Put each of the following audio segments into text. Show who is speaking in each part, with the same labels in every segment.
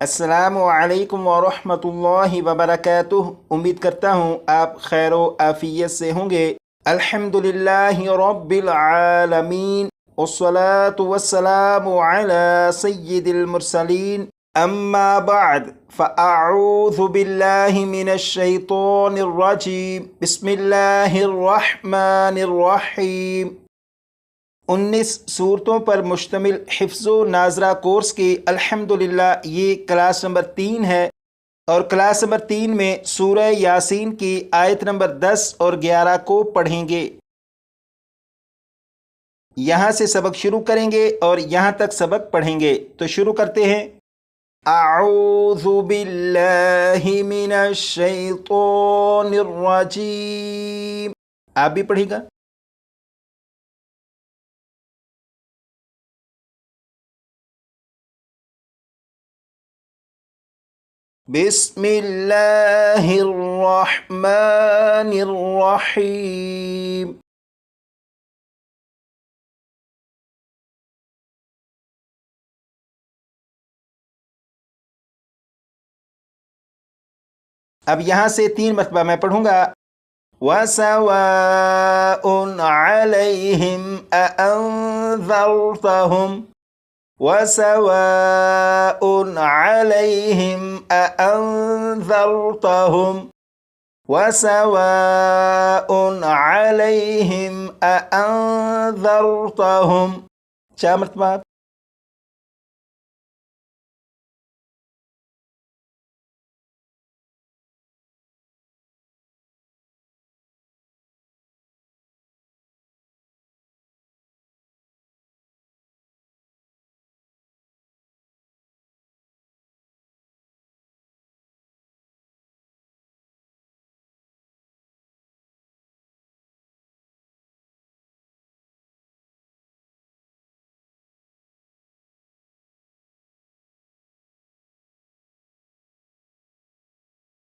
Speaker 1: अस्सलामु अलैकुम वरहमतुल्लाहि वबरकातुह। उम्मीद करता हूँ आप खैर आफियत से होंगे। अल्हम्दुलिल्लाहि रब्बिल आलमीन वस्सलातु वस्सलामु अला सय्यिदिल मुरसलीन अम्मा बाद फ़अऊज़ु बिल्लाहि मिनश शैतानिर रजीम बिस्मिल्लाहिर रहमानिर रहीम। 19 सूरतों पर मुश्तमिल हिफ्ज़ो नाज़रा कोर्स की अल्हम्दुलिल्लाह ये क्लास नंबर 3 है और क्लास नंबर 3 में सूरह यासीन की आयत नंबर 10 और 11 को पढ़ेंगे। यहाँ से सबक शुरू करेंगे और यहाँ तक सबक पढ़ेंगे। तो शुरू करते हैं। अऊज़ु बिल्लाहि मिनश शैतानिर रजीम। आप भी पढ़िएगा। बिस्मिल्लाहिर्रहमानिर्रहीम। अब यहाँ से 3 मरतबा मैं पढ़ूंगा। वसवाउन अलैहिम अअंज़रतहुम वसवाउन अलैहिम अअंज़रतहुम वसवाउन अलैहिम अअंज़रतहुम। 4 मरतबा।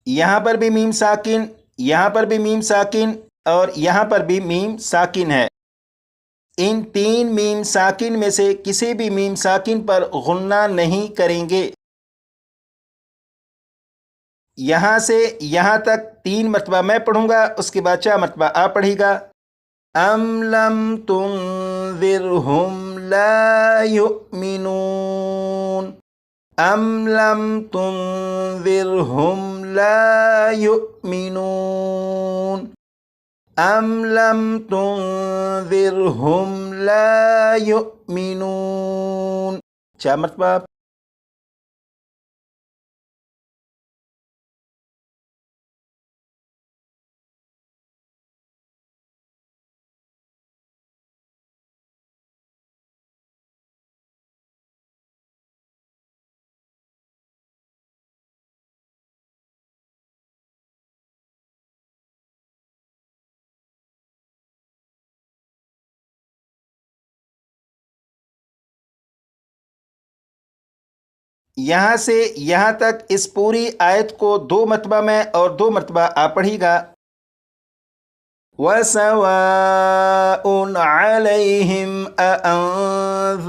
Speaker 1: यहाँ पर भी मीम साकिन, यहाँ पर भी मीम साकिन और यहाँ पर भी मीम साकिन है। इन 3 मीम साकिन में से किसी भी मीम साकिन पर गुन्ना नहीं करेंगे। यहाँ से यहाँ तक 3 मरतबा मैं पढ़ूंगा, उसके बाद 4 मरतबा आप पढ़िएगा। अम लम तुनज़िरहुम ला युमिनून। अम लम तुनज़िरहुम ला युमिनून। अम लम तुनज़िरहुम ला युमिनून। 4 मरतबा। यहाँ से यहाँ तक इस पूरी आयत को 2 मरतबा में और 2 मरतबा आप पढ़िएगा। वसवाउन अलैहिम अअंज़रतहुम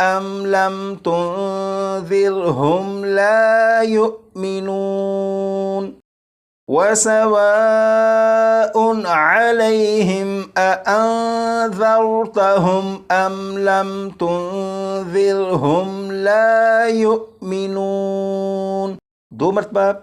Speaker 1: अम लम तुनज़िरहुम ला युमिनून। वसवाउन अलैहिम अअंज़रतहुम अम लम तुनज़िरहुम ला युमिनून। 2 मरतबा।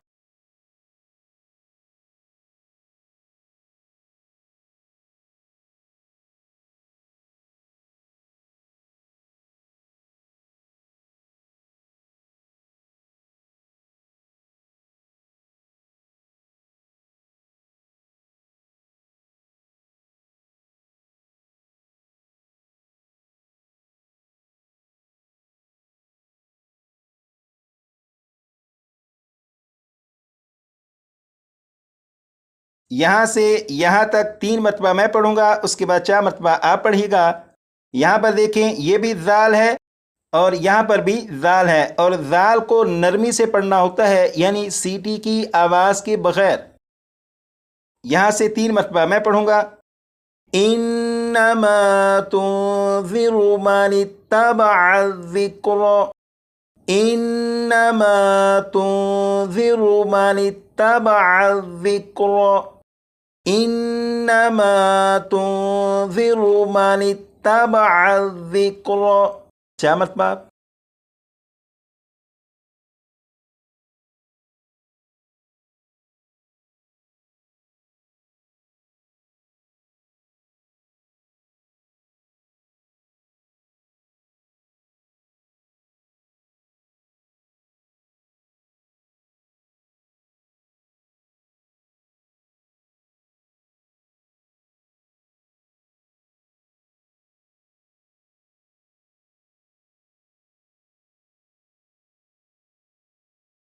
Speaker 1: यहाँ से यहाँ तक 3 मरतबा मैं पढ़ूंगा, उसके बाद 4 मरतबा आप पढ़िएगा। यहाँ पर देखें, ये भी ज़ाल है और यहाँ पर भी ज़ाल है और ज़ाल को नरमी से पढ़ना होता है, यानी सीटी की आवाज़ के बग़ैर। यहाँ से 3 मरतबा मैं पढ़ूंगा। इन्नमा तुनज़िरु मन इत्तबअ ज़िक्र। इन इन्नमा तुन्ज़िरु मन इत्तबअ ज़िक्र। इन्नमा तुन्ज़िरु मन इत्तबअ ज़िक्र। क्या मतलब?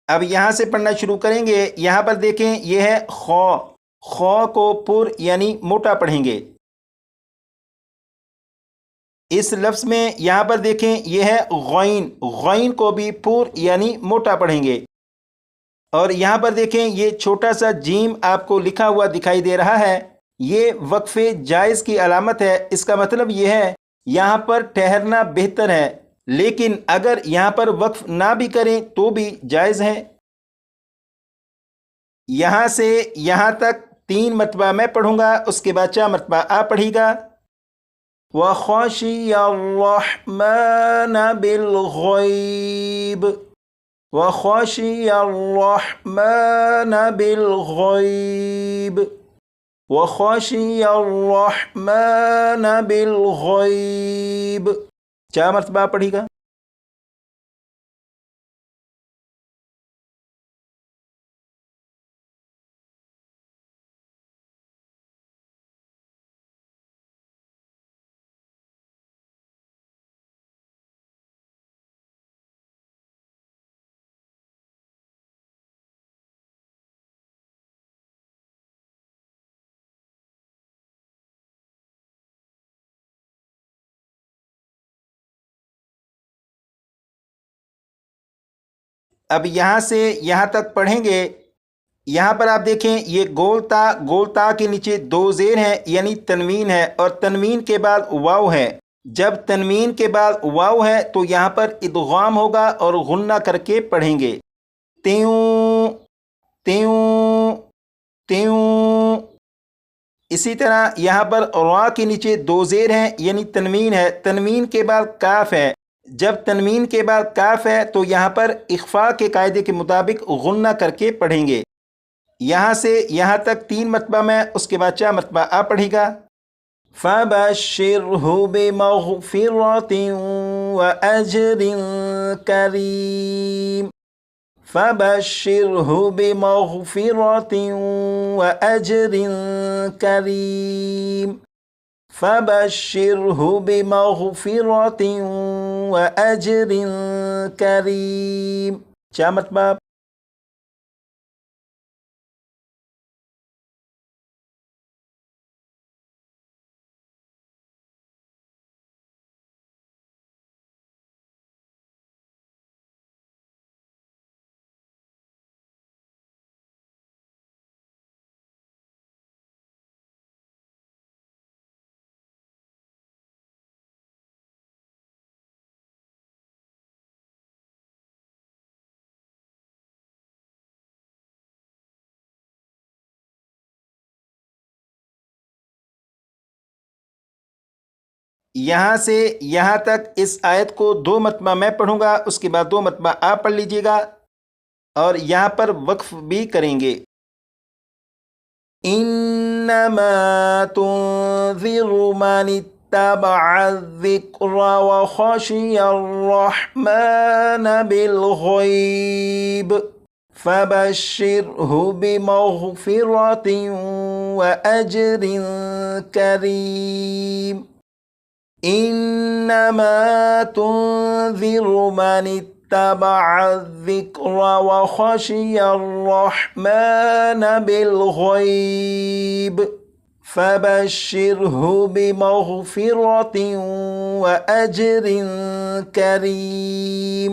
Speaker 1: अब यहाँ से पढ़ना शुरू करेंगे। यहाँ पर देखें, यह है खौ। खौ को पुर यानी मोटा पढ़ेंगे। इस लफ्ज़ में यहाँ पर देखें, यह है गौइन। गौइन को भी पुर यानी मोटा पढ़ेंगे। और यहाँ पर देखें, ये छोटा सा जीम आपको लिखा हुआ दिखाई दे रहा है। ये वक्फ़े जायज़ की अलामत है। इसका मतलब ये है यहाँ पर ठहरना बेहतर है, लेकिन अगर यहाँ पर वक्फ़ ना भी करें तो भी जायज़ है। यहाँ से यहाँ तक 3 मरतबा मैं पढ़ूंगा, उसके बाद 4 मरतबा आप पढ़िएगा। व खशियर्रहमान बिलगैब। व खशियर्रहमान बिलगैब। व खशियर्रहमान बिलगैब। 4 मरतबा पढ़िएगा। अब यहाँ से यहाँ तक पढ़ेंगे। यहाँ पर आप देखें, ये गोल ता के नीचे 2 ज़ेर हैं यानी तनवीन है, और तनवीन के बाद वाव है। जब तनवीन के बाद वाव है तो यहाँ पर इदगाम होगा और गुन्ना करके पढ़ेंगे। त्यों त्यों त्यों। इसी तरह यहाँ पर रा के नीचे 2 ज़ेर हैं यानी तनवीन है। तनवीन के बाद काफ है। जब तनवीन के बाद काफ है तो यहाँ पर इख्फा के कायदे के मुताबिक गुन्ना करके पढ़ेंगे। यहाँ से यहाँ तक 3 मरतबा मैं, उसके बाद 4 मरतबा आप पढ़िएगा। फबश्शिरहु बिमग़फ़िरतिन व अजरिन करीम। फबश्शिरहु बिमग़फ़िरतिन व अजरिन करीम। फबश्शिरहु बिमग़फ़िरतिन व अजरिन करीम। 4 मरतबा। यहाँ से यहाँ तक इस आयत को 2 मरतबा मैं पढ़ूंगा, उसके बाद 2 मरतबा आप पढ़ लीजिएगा और यहाँ पर वक्फ भी करेंगे। इन्नमा तुन्ज़िरु मन इत्तबअ ज़िक्र व खशियर्रहमान बिलगैब। फबश्शिरहु बिमग़फ़िरतिन व अजरिन करीम। इन्नमा तुन्ज़िरु मन इत्तबअ ज़िक्र व खशियर्रहमान बिलगैब। फबश्शिरहु बिमग़फ़िरतिन व अजरिन करीम।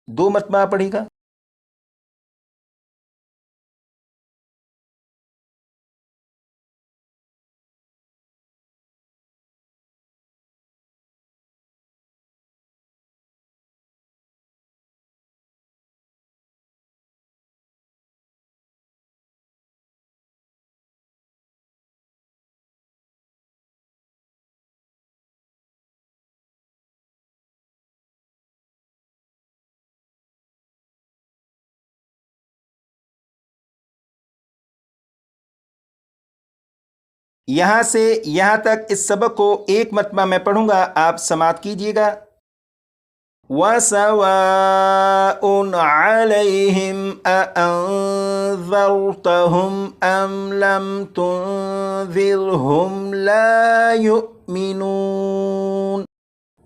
Speaker 1: 2 मरतबा पढ़ेगा। यहाँ से यहाँ तक इस सबक को एक मरतबा मैं पढ़ूंगा, आप समाअत कीजिएगा। वसवाउन अलैहिम अअंज़रतहुम अम लम तुनज़िरहुम ला युमिनून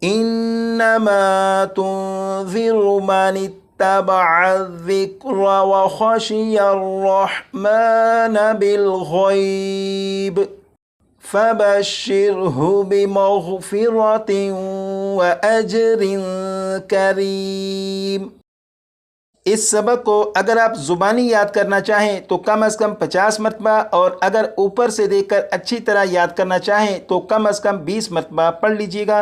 Speaker 1: इन्नमा तुनज़िरु मन इत्तबअ-ज़िक्र व ख़शियर-रहमान बिल-ग़ैब फ़बश्शिरहु बिमग़फ़िरतिन व अज्रिन करीम। इस सबक को अगर आप ज़ुबानी याद करना चाहें तो कम अज़ कम 50 मरतबा, और अगर ऊपर से देखकर अच्छी तरह याद करना चाहें तो कम अज़ कम 20 मरतबा पढ़ लीजिएगा।